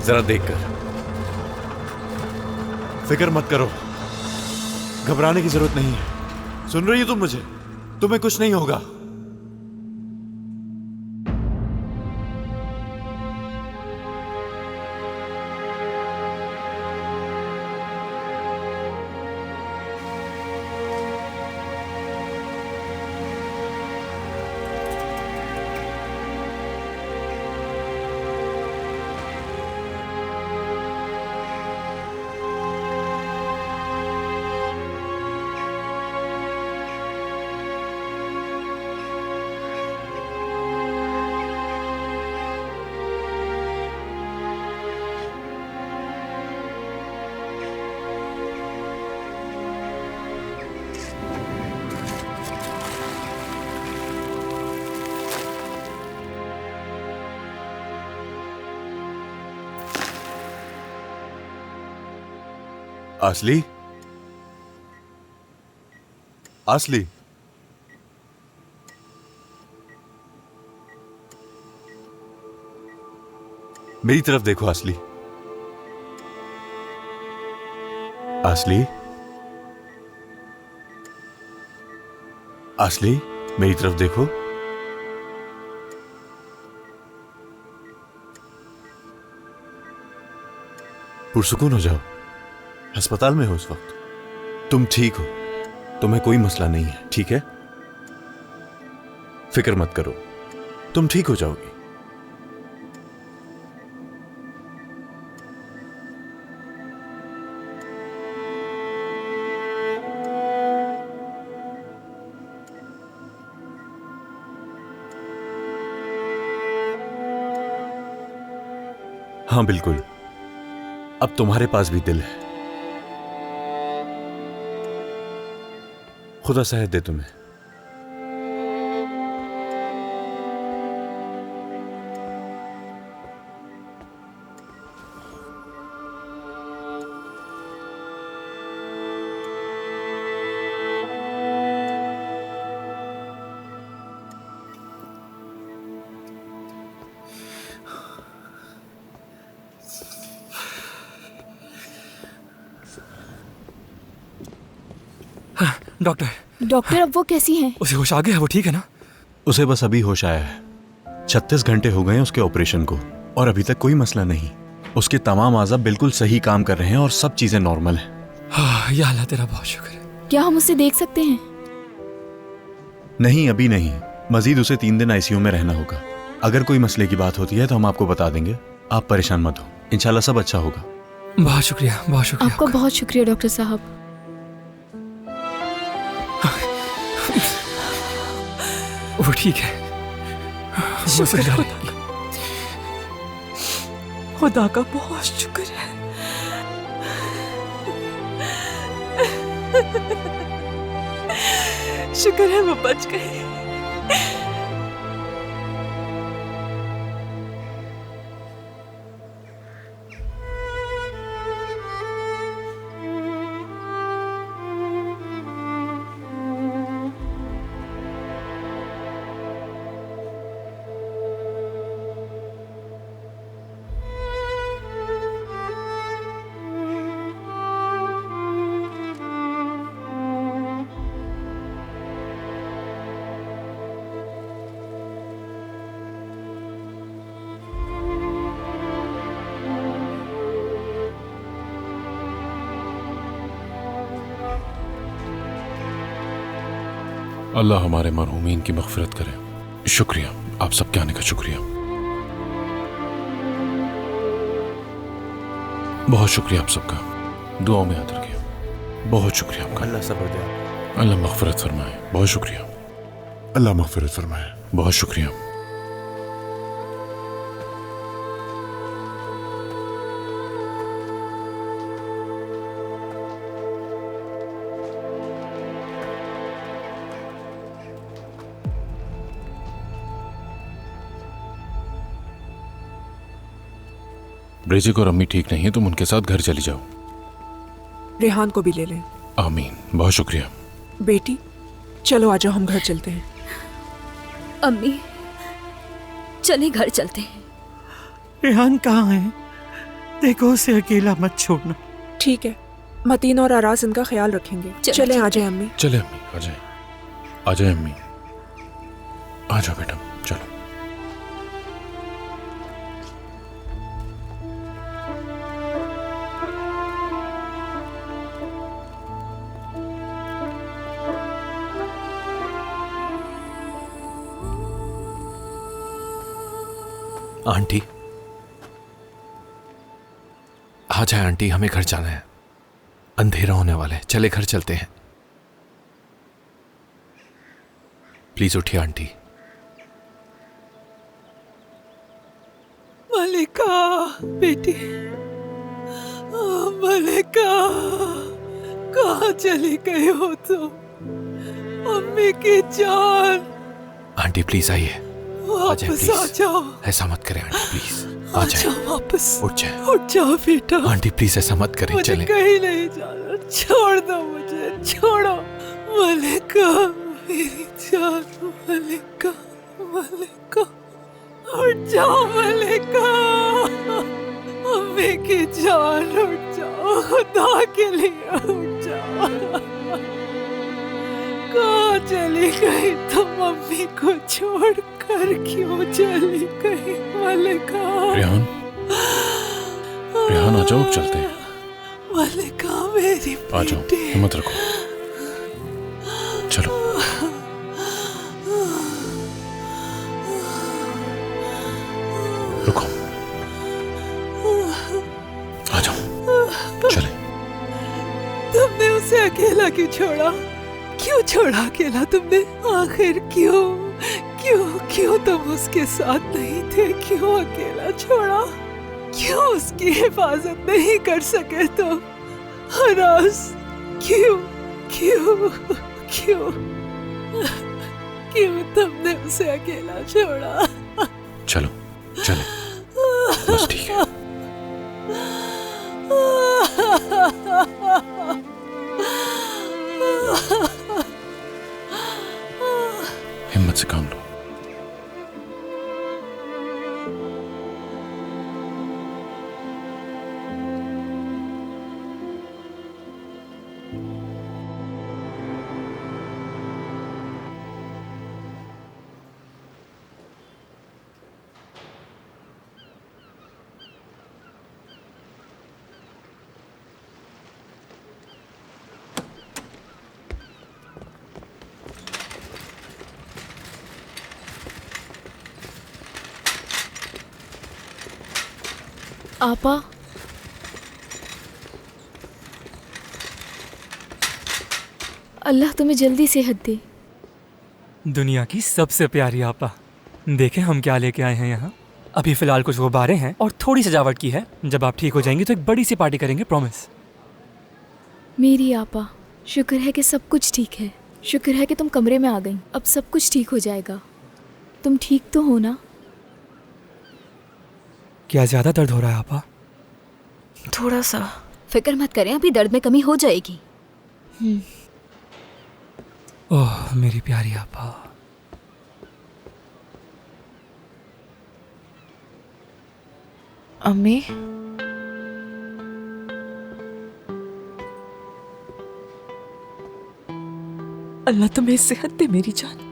जरा देखकर। फिक्र मत करो, घबराने की जरूरत नहीं है। सुन रही हो तुम मुझे? तुम्हें कुछ नहीं होगा। असली, असली, मेरी तरफ देखो असली। असली, असली, मेरी तरफ देखो। पुरसुकून हो जाओ। अस्पताल में हो इस वक्त। तुम ठीक हो, तुम्हें कोई मसला नहीं है, ठीक है? फिक्र मत करो, तुम ठीक हो जाओगी। हाँ बिल्कुल, अब तुम्हारे पास भी दिल है। खुदा सेहत दे तुम्हें। डॉक्टर अब वो कैसी हैं? उसे होश आ गया? वो ठीक है ना? उसे बस अभी होश आया है। 36 घंटे हो गए हैं उसके ऑपरेशन को और अभी तक कोई मसला नहीं। उसके तमाम आज़ा बिल्कुल सही काम कर रहे हैं और सब चीजें नॉर्मल हैं। हाँ, या अल्लाह तेरा बहुत शुक्र है। क्या हम उसे देख सकते हैं? नहीं, अभी नहीं। मजीद उसे 3 दिन आईसीयू में रहना होगा। अगर कोई मसले की बात होती है तो हम आपको बता देंगे। आप परेशान मत हो, इंशाल्लाह सब अच्छा होगा। बहुत शुक्रिया, बहुत शुक्रिया आपका बहुत शुक्रिया डॉक्टर साहब। वो ठीक है। खुदा का बहुत शुक्र है। शुक्र है वो बच गए। अल्लाह हमारे मरहूमीन की मग़फ़िरत करे। शुक्रिया, आप सबके आने का शुक्रिया। बहुत शुक्रिया आप सबका, दुआओं में याद रखिए। बहुत शुक्रिया आपका। अल्लाह सब्र दे आपको। अल्लाह मग़फ़िरत फरमाए। बहुत शुक्रिया। अल्लाह मग़फ़िरत फरमाए। बहुत शुक्रिया। ब्रेजिक और अम्मी ठीक नहीं है, तुम उनके साथ घर चली जाओ। रेहान को भी ले लें। आमीन। बहुत शुक्रिया। बेटी चलो आ जाओ, हम घर चलते हैं। अम्मी चले घर चलते हैं। रेहान कहाँ है? देखो उसे अकेला मत छोड़ना। ठीक है, मतीन और आराज इनका ख्याल रखेंगे। चलें, आ जाए अम्मी। चले अम्मी, आ जाए, आ जाए अम्मी, आ जाओ बेटा, चलो। आंटी आ जाए आंटी, हमें घर जाना है, अंधेरा होने वाला है, चले घर चलते हैं। प्लीज उठिए आंटी। मलिका बेटी, मलिका कहाँ चली गई हो तुम? अम्मी की जान, आंटी प्लीज आइए, वापस आ जाओ। ऐसा मत करें आंटी, प्लीज आ आ जाओ जाए, वापस। उठ जाए। उठ जाओ बेटा, आंटी प्लीज ऐसा मत करें, मुझे चले। कहीं नहीं जाना, छोड़ दो मुझे, छोड़ो। मलिका मेरी जान, मलिका, मलिका उठ जाओ मलिका, अम्मी की जान उठ जाओ, खुदा के लिए उठ जाओ। कहाँ चली गई तुम? मम्मी को छोड़कर क्यों चली गई मलिका? रेहान, रेहान आ जाओ, अब चलते हैं। मलिका मेरी आ जाओ, बेटी, हिम्मत रखो, चलो। रुको, आ जाओ, चले। तुमने उसे अकेला क्यों छोड़ा? क्यों छोड़ा अकेला तुमने? आखिर क्यों क्यों क्यों तुम उसके साथ नहीं थे? क्यों अकेला छोड़ा? क्यों उसकी हिफाजत नहीं कर सके तुम? हरास, क्यों क्यों क्यों क्यों तुमने उसे अकेला छोड़ा? चलो, चले, बस ठीक है। हिम्मत से काम लो। आपा, अल्लाह तुम्हें जल्दी सेहत दे। दुनिया की सबसे प्यारी आपा, देखें हम क्या लेके आए हैं यहाँ। अभी फिलहाल कुछ गुब्बारे हैं और थोड़ी सजावट की है, जब आप ठीक हो जाएंगी तो एक बड़ी सी पार्टी करेंगे, प्रॉमिस। मेरी आपा, शुक्र है कि सब कुछ ठीक है। शुक्र है कि तुम कमरे में आ गई। अब सब कुछ ठीक हो जाएगा। तुम ठीक तो हो ना? क्या ज्यादा दर्द हो रहा है आपा? थोड़ा सा। फिक्र मत करें, अभी दर्द में कमी हो जाएगी। ओह मेरी प्यारी आपा। अम्मी, अल्लाह तुम्हें सेहत दे मेरी जान।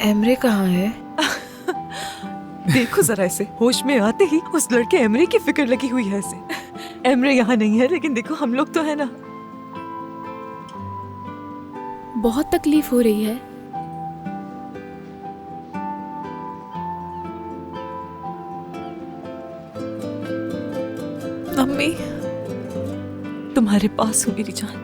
एमरे कहाँ है? देखो जरा ऐसे, होश में आते ही उस लड़के एमरे की फिक्र लगी हुई है ऐसे। एमरे यहाँ नहीं है, लेकिन देखो हम लोग तो है ना। बहुत तकलीफ हो रही है। अम्मी, तुम्हारे पास हूँ मेरी जान।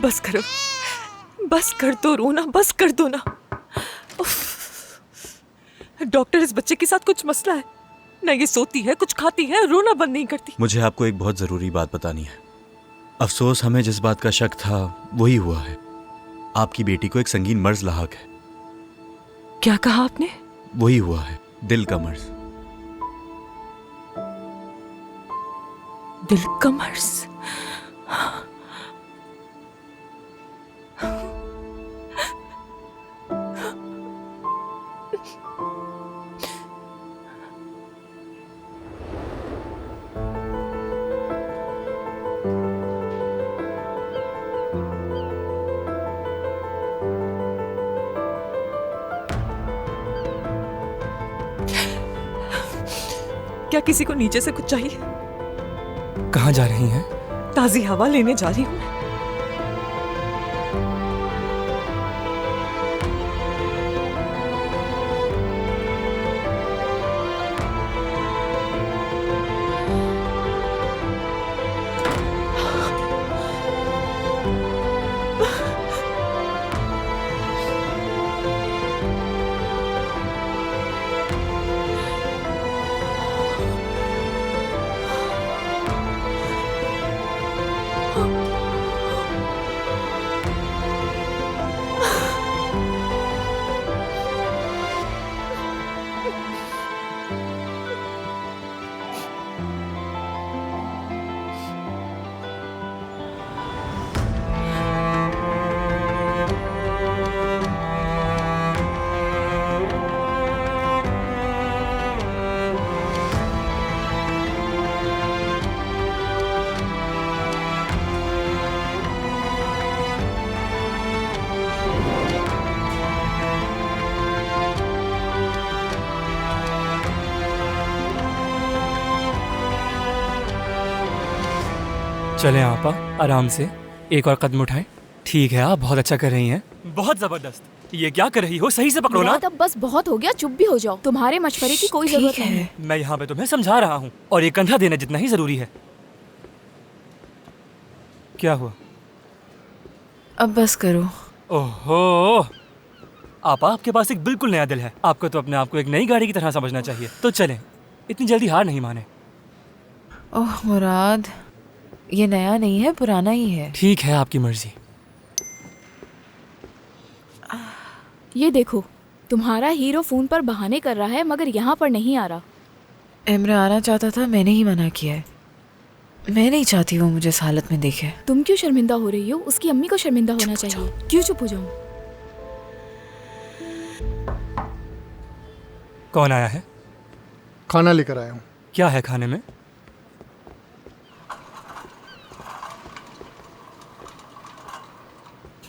बस करो, बस कर दो रोना, बस कर दो ना। उफ। डॉक्टर, इस बच्चे के साथ कुछ मसला है ना, ये सोती है, कुछ खाती है, रोना बंद नहीं करती। मुझे आपको एक बहुत जरूरी बात बतानी है। अफसोस हमें जिस बात का शक था वही हुआ है। आपकी बेटी को एक संगीन मर्ज लाहक है। क्या कहा आपने? वही हुआ है, दिल का मर्ज। दिल का मर्ज? क्या किसी को नीचे से कुछ चाहिए? कहाँ जा रही हैं? ताजी हवा लेने जा रही हूँ। चलें आपा, आराम से एक और कदम उठाएं। ठीक है, आप बहुत अच्छा कर रही हैं। बहुत जबरदस्त। ये क्या कर रही हो? सही से पकड़ो ना। मुराद, अब बस बहुत हो गया, चुप भी हो जाओ। तुम्हारे मशवरे की कोई जरूरत नहीं है। मैं यहाँ पे तुम्हें समझा रहा हूँ और ये कंधा देना जितना ही जरूरी है। क्या हुआ? अब बस करो। ओहो, आपा आपके पास एक बिल्कुल नया दिल है। आपको तो अपने आप को एक नई गाड़ी की तरह समझना चाहिए। तो चलें, इतनी जल्दी हार नहीं माने। ओह मुराद, ये नया नहीं है, पुराना ही है। ठीक है, आपकी मर्जी। ये देखो, तुम्हारा हीरो फोन पर बहाने कर रहा है मगर यहाँ पर नहीं आ रहा। इमरान आना चाहता था, मैंने ही मना किया है। मैं नहीं चाहती वो मुझे इस हालत में देखे। तुम क्यों शर्मिंदा हो रही हो? उसकी अम्मी को शर्मिंदा होना चाहिए। क्यों चुप हो जाऊं? कौन आया है? खाना लेकर आया हूँ। क्या है खाने में?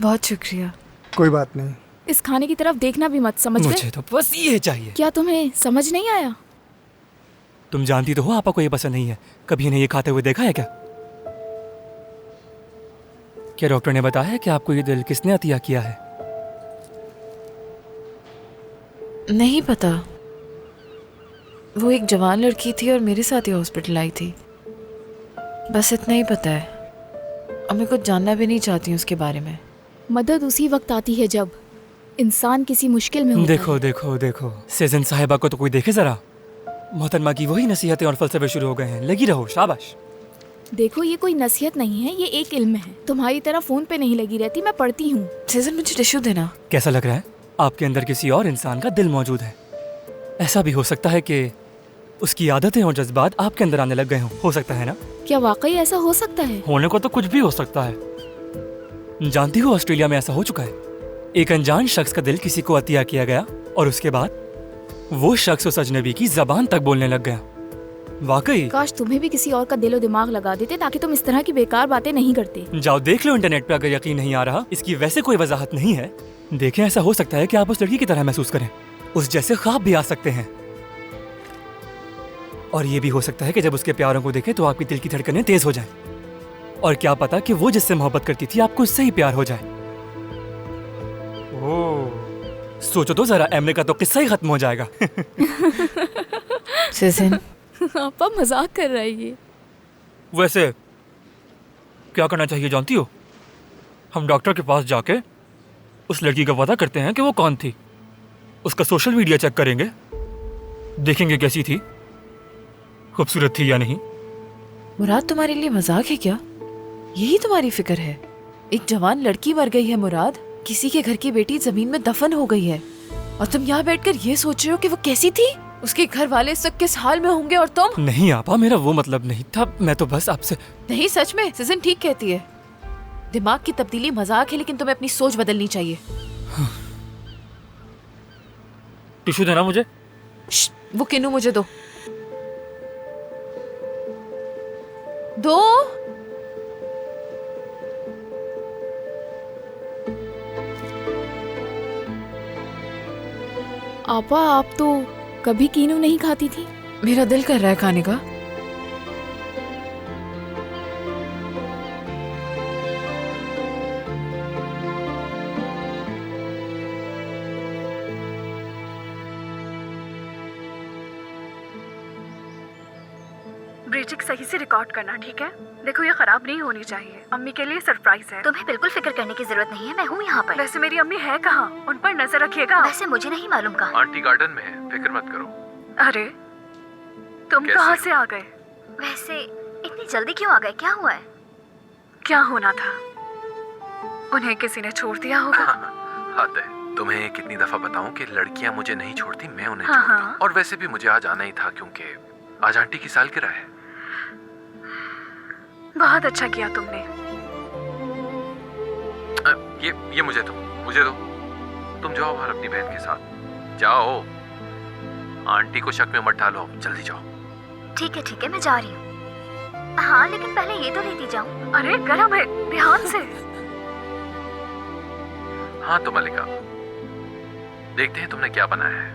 बहुत शुक्रिया। कोई बात नहीं। इस खाने की तरफ देखना भी मत, समझ गए? मुझे तो बस ये चाहिए। क्या तुम्हें समझ नहीं आया? तुम जानती तो हो आपा को ये पसंद नहीं है। कभी इन्हें ये खाते हुए देखा है क्या? क्या डॉक्टर ने बताया है कि आपको ये दिल किसने अतिया किया है? नहीं पता। वो एक जवान लड़की थी और मेरे साथ ही हॉस्पिटल आई थी। बस इतना ही पता है और मैं कुछ जानना भी नहीं चाहती हूँ उसके बारे में। मदद उसी वक्त आती है जब इंसान किसी मुश्किल में होता देखो है। देखो देखो, सेजन साहिबा को तो कोई देखे जरा। मोहतरमा की वही नसीहतें और फलसफे शुरू हो गए हैं। लगी रहो, शाबाश। देखो, ये कोई नसीहत नहीं है, ये एक इल्म है। तुम्हारी तरह फोन पे नहीं लगी रहती, मैं पढ़ती हूँ। सीजन, मुझे टिश्यू देना। कैसा लग रहा है? आपके अंदर किसी और इंसान का दिल मौजूद है। ऐसा भी हो सकता है कि उसकी आदतें और जज्बात आपके अंदर आने लग गए हों। हो सकता है ना? क्या वाकई ऐसा हो सकता है? होने को तो कुछ भी हो सकता है। जानती हो, ऑस्ट्रेलिया में ऐसा हो चुका है। एक अनजान शख्स का दिल किसी को अतिया किया गया और उसके बाद वो शख्स उस अजनबी की जबान तक बोलने लग गया। वाकई। काश तुम्हें भी किसी और का दिलो दिमाग लगा देते ताकि तुम इस तरह की बेकार बातें नहीं करते। जाओ देख लो इंटरनेट पे, अगर यकीन नहीं आ रहा। इसकी वैसे कोई वजाहत नहीं है। देखें, ऐसा हो सकता है कि आप उस लड़की की तरह महसूस करें। उस जैसे ख्वाब भी आ सकते हैं। और ये भी हो सकता है कि जब उसके प्यारों को देखें तो आपकी दिल की धड़कनें तेज हो जाएं। और क्या पता कि वो जिससे मोहब्बत करती थी आपको उससे ही प्यार हो जाए। ओह, सोचो तो जरा, एमरे का तो किस्सा ही खत्म हो जाएगा। सीजन, आपा मजाक कर रहा है ये। वैसे क्या करना चाहिए जानती हो? हम डॉक्टर के पास जाके उस लड़की का पता करते हैं कि वो कौन थी, उसका सोशल मीडिया चेक करेंगे, देखेंगे कैसी थी, खूबसूरत थी या नहीं। मुराद, तुम्हारे लिए मजाक है क्या? यही तुम्हारी फिक्र है? एक जवान लड़की मर गई है मुराद, किसी के घर की बेटी जमीन में दफन हो गई है, और तुम यहाँ बैठकर ये सोच रहे हो कि वो कैसी थी, उसके घर वाले इस वक्त किस हाल में होंगे, और तुम? नहीं आपा, मेरा वो मतलब नहीं था, मैं तो बस आपसे। नहीं, सच में सिजन ठीक कहती है, दिमाग की तब्दीली मजाक है, लेकिन तुम्हें अपनी सोच बदलनी चाहिए। टिश्यू देना मुझे। वो किन्नू मुझे दो। दो। आपा, आप तो कभी कीनू नहीं खाती थी। मेरा दिल कर रहा है खाने का। ब्रीचिंग सही से रिकॉर्ड करना, ठीक है? देखो ये खराब नहीं होनी चाहिए, अम्मी के लिए सरप्राइज है। तुम्हें बिल्कुल फिक्र करने की जरूरत नहीं है, मैं हूँ यहाँ पर। वैसे मेरी अम्मी है कहाँ? उन पर नजर रखिएगा। वैसे मुझे नहीं मालूम कहाँ। आंटी गार्डन में है, फिक्र मत करो। अरे तुम कहाँ से आ गए? वैसे इतनी जल्दी क्यों आ गए? क्या हुआ है? क्या होना था? उन्हें किसी ने छोड़ दिया होगा। हद है। तुम्हें कितनी दफा बताऊं कि लड़कियां मुझे नहीं छोड़ती, मैं उन्हें हाँ, छोड़ता हूं। हाँ। और वैसे भी मुझे आज आना ही था क्योंकि आज आंटी की सालगिरह है। बहुत अच्छा किया तुमने। ये मुझे दो। तुम जाओ बाहर अपनी बहन के साथ, जाओ। आंटी को शक में मत डालो, जल्दी जाओ। ठीक है, मैं जा रही हूँ। हाँ, लेकिन पहले ये तो लेती जाऊँ। अरे गरम है, ध्यान से। हाँ तो मलिका, देखते हैं तुमने क्या बनाया है।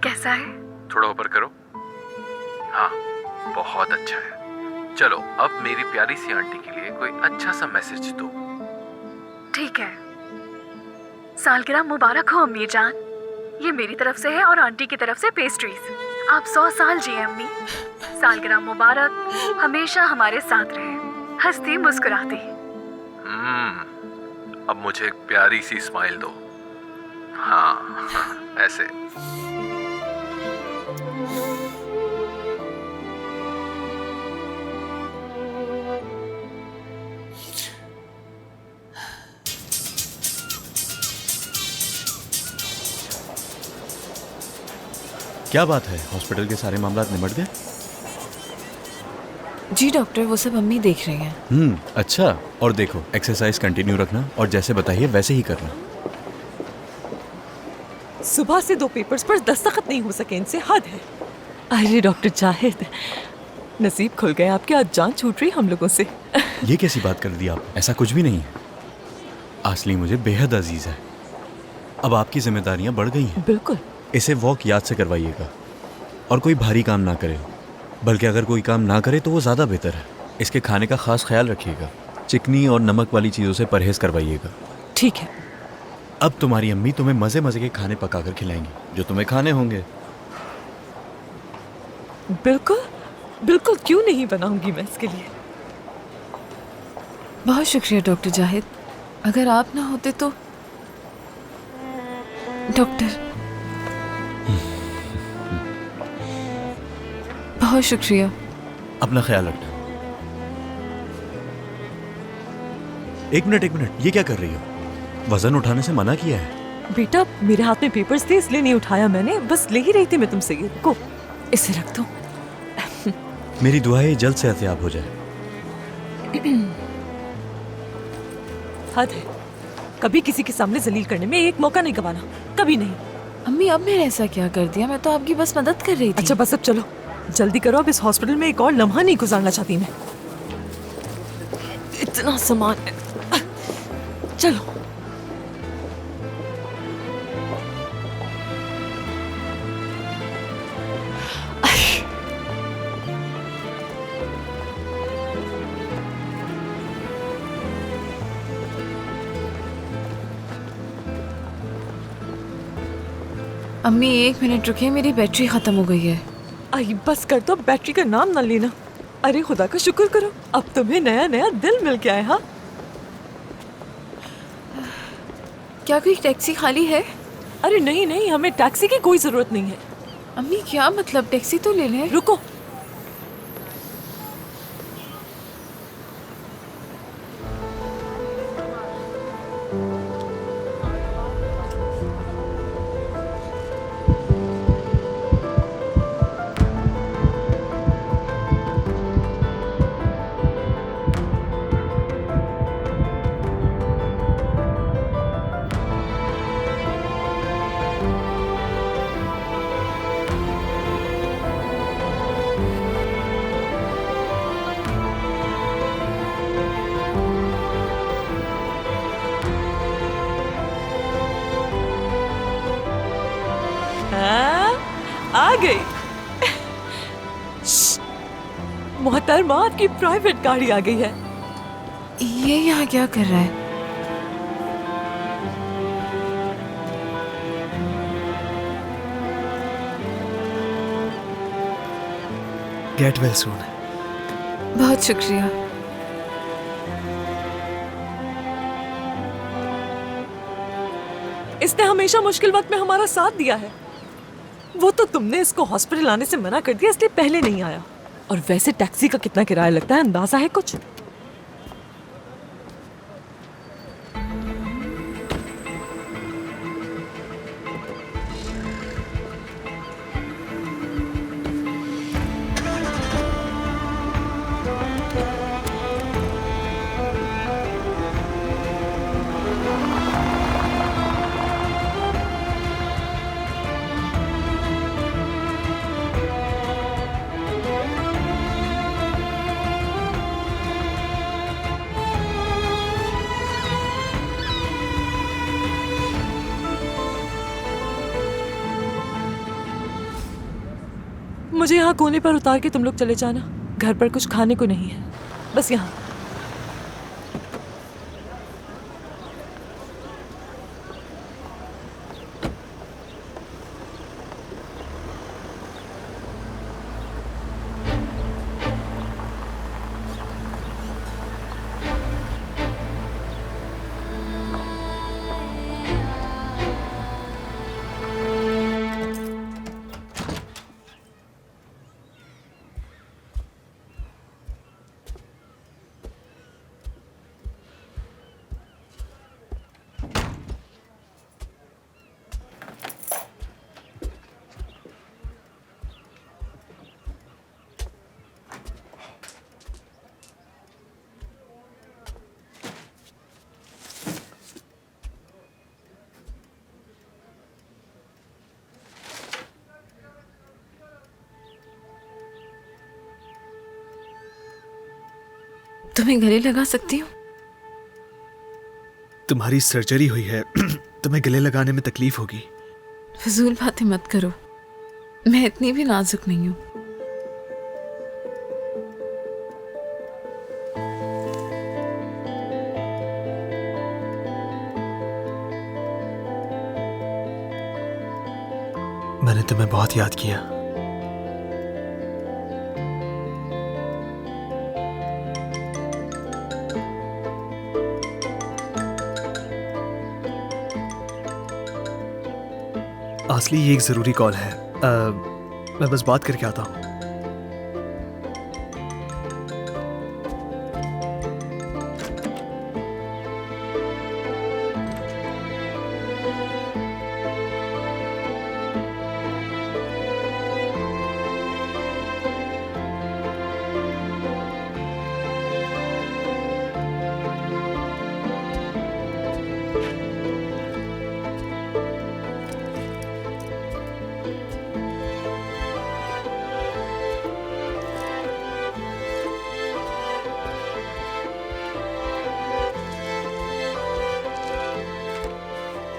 कैसा है? थोड़ा ऊपर करो। हाँ, बहुत अच्छा है। चलो अब मेरी प्यारी सी आंटी के लिए कोई अच्छा सा मैसेज दो। ठीक है। सालगिरह मुबारक हो अम्मी जान। ये मेरी तरफ से है और आंटी की तरफ से पेस्ट्रीज। आप 100 साल जिए अम्मी। सालगिरह मुबारक, हमेशा हमारे साथ रहे, हंसती मुस्कुराती। अब मुझे एक प्यारी सी स्माइल दो। हाँ, ऐसे। क्या बात है, हॉस्पिटल के सारे मामला निमट गए? जी डॉक्टर, वो सब अम्मी देख रही हैं। अच्छा। और देखो, एक्सरसाइज कंटिन्यू रखना और जैसे बताइए वैसे ही करना। सुबह से 2 पेपर्स पर दस्तखत नहीं हो सके, इनसे हद है। अरे डॉक्टर जाहिद, नसीब खुल गए आपके, आज जान छूट रही हम लोगों से। ये कैसी बात कर दी आप? ऐसा कुछ भी नहीं है। आसली मुझे बेहद अजीज है। अब आपकी जिम्मेदारियां बढ़ गई हैं। बिल्कुल। इसे वॉक याद से करवाइएगा और कोई भारी काम ना करे, बल्कि अगर कोई काम ना करे तो वो ज़्यादा बेहतर है। इसके खाने का खास ख्याल रखिएगा, चिकनी और नमक वाली चीज़ों से परहेज करवाइएगा। ठीक है। अब तुम्हारी अम्मी तुम्हें मज़े मज़े के खाने पकाकर खिलाएंगी जो तुम्हें खाने होंगे। बिल्कुल बिल्कुल, क्यों नहीं बनाऊंगी मैं इसके लिए। बहुत शुक्रिया डॉक्टर जाहिद, अगर आप ना होते तो। डॉक्टर बहुत शुक्रिया। अपना ख्याल रखना। एक मिनट, ये क्या कर रही हो? वजन उठाने से मना किया है। बेटा, मेरे हाथ में पेपर्स थे इसलिए नहीं उठाया मैंने, बस ले ही रही थी मैं तुमसे। ये को इसे रख दो। मेरी दुआ है जल्द से एहतियात हो जाए। हद है, कभी किसी के सामने जलील करने में एक मौका नहीं गंवाना, कभी नहीं। अम्मी, अब मैंने ऐसा क्या कर दिया? मैं तो आपकी बस मदद कर रही थी। अच्छा बस अब चलो, जल्दी करो, अब इस हॉस्पिटल में एक और लम्हा नहीं गुजारना चाहती मैं। इतना सामान है। चलो। अम्मी 1 मिनट रुकिए, मेरी बैटरी खत्म हो गई है। आई बस कर दो, बैटरी का नाम ना लेना। अरे खुदा का शुक्र करो, अब तुम्हें नया नया दिल मिल गया है। हाँ क्या कोई टैक्सी खाली है? अरे नहीं नहीं, हमें टैक्सी की कोई जरूरत नहीं है। अम्मी क्या मतलब, टैक्सी तो ले लें। रुको, आ गई। मोहतरमा, आपकी प्राइवेट गाड़ी आ गई है। ये यहाँ क्या कर रहा है? Get well soon. बहुत शुक्रिया। इसने हमेशा मुश्किल वक्त में हमारा साथ दिया है। वो तो तुमने इसको हॉस्पिटल आने से मना कर दिया, इसलिए पहले नहीं आया। और वैसे टैक्सी का कितना किराया लगता है, अंदाजा है कुछ? मुझे यहाँ कोने पर उतार के तुम लोग चले जाना। घर पर कुछ खाने को नहीं है, बस यहाँ। तुम्हें गले लगा सकती हूँ? तुम्हारी सर्जरी हुई है, तुम्हें गले लगाने में तकलीफ होगी। फजूल बातें मत करो, मैं इतनी भी नाजुक नहीं हूँ। मैंने तुम्हें बहुत याद किया। असली ये एक ज़रूरी कॉल है। मैं बस बात करके आता हूँ।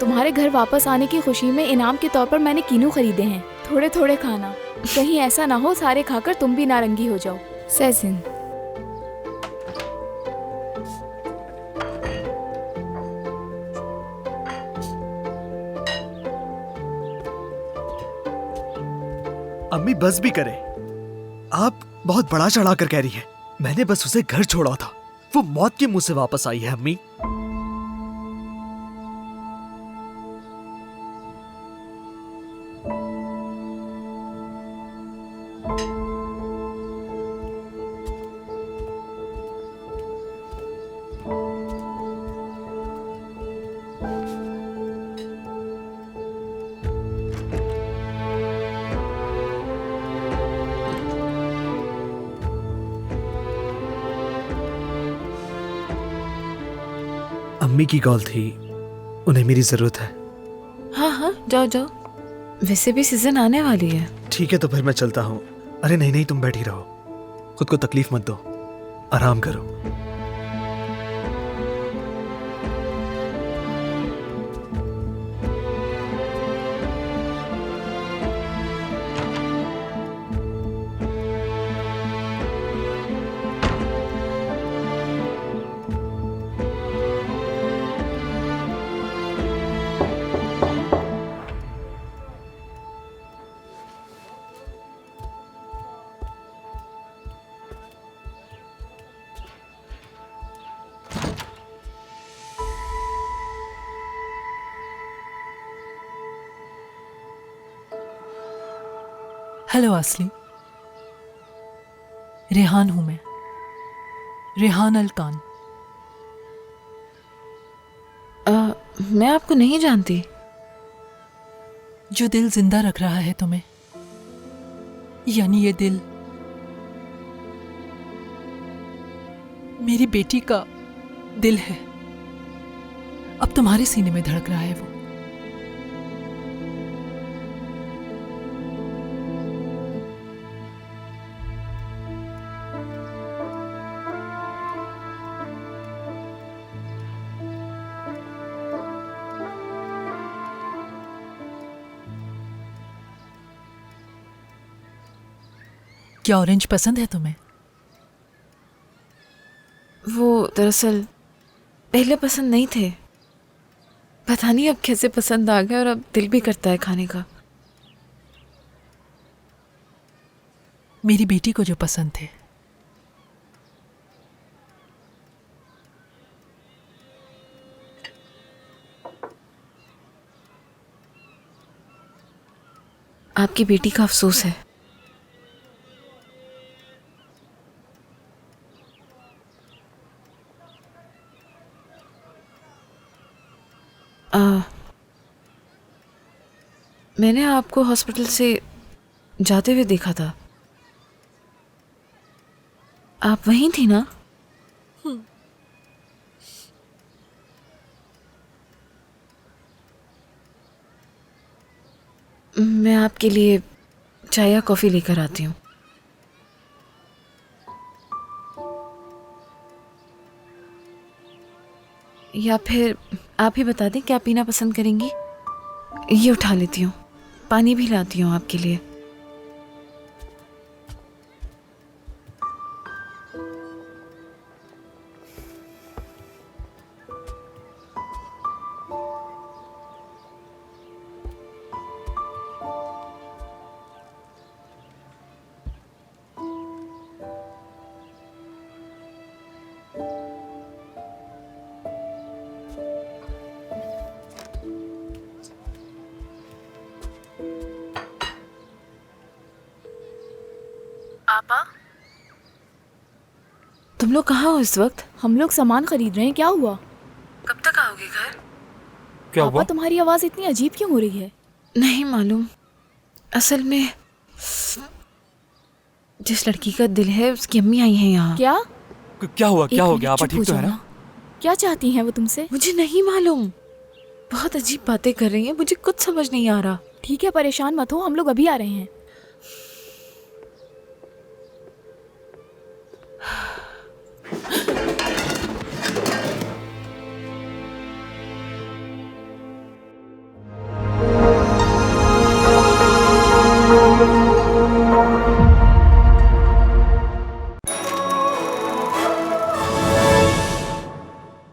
तुम्हारे घर वापस आने की खुशी में इनाम के तौर पर मैंने कीनू खरीदे हैं। थोड़े थोड़े खाना, कहीं ऐसा ना हो सारे खाकर तुम भी नारंगी हो जाओ। सैजिन। अम्मी बस भी करे, आप बहुत बड़ा चढ़ा कर कह रही है। मैंने बस उसे घर छोड़ा था, वो मौत के मुंह से वापस आई है। अम्मी अम्मी की कॉल थी, उन्हें मेरी ज़रूरत है। हाँ हाँ, जाओ जाओ, वैसे भी सीजन आने वाली है। ठीक है तो फिर मैं चलता हूँ। अरे नहीं नहीं, तुम बैठी रहो, खुद को तकलीफ मत दो, आराम करो। हेलो असली, रेहान हूं मैं, रेहान अलकान। मैं आपको नहीं जानती। जो दिल जिंदा रख रहा है तुम्हें, यानी ये दिल मेरी बेटी का दिल है, अब तुम्हारे सीने में धड़क रहा है वो। क्या ऑरेंज पसंद है तुम्हें? वो दरअसल पहले पसंद नहीं थे, पता नहीं अब कैसे पसंद आ गए और अब दिल भी करता है खाने का। मेरी बेटी को जो पसंद थे। आपकी बेटी का अफसोस है। मैंने आपको हॉस्पिटल से जाते हुए देखा था, आप वहीं थी ना? मैं आपके लिए चाय या कॉफी लेकर आती हूँ। या फिर आप ही बता दें क्या पीना पसंद करेंगी। ये उठा लेती हूँ, पानी भी लाती हूँ आपके लिए। पापा, तुम लोग कहाँ हो इस वक्त? हम लोग सामान खरीद रहे हैं। क्या हुआ? कब तक आओगे घर? क्या पापा, हुआ? तुम्हारी आवाज इतनी अजीब क्यों हो रही है? नहीं मालूम, असल में जिस लड़की का दिल है उसकी अम्मी आई हैं यहाँ। क्या? क्या हुआ? क्या एक हो गया? मिनट आपा चुप हो ठीक तो है जाओ ना? क्या चाहती हैं वो तुमसे? मुझे नहीं मालूम, बहुत अजीब बातें कर रही हैं, मुझे कुछ समझ नहीं आ रहा। ठीक है, परेशान मत हो, हम लोग अभी आ रहे हैं।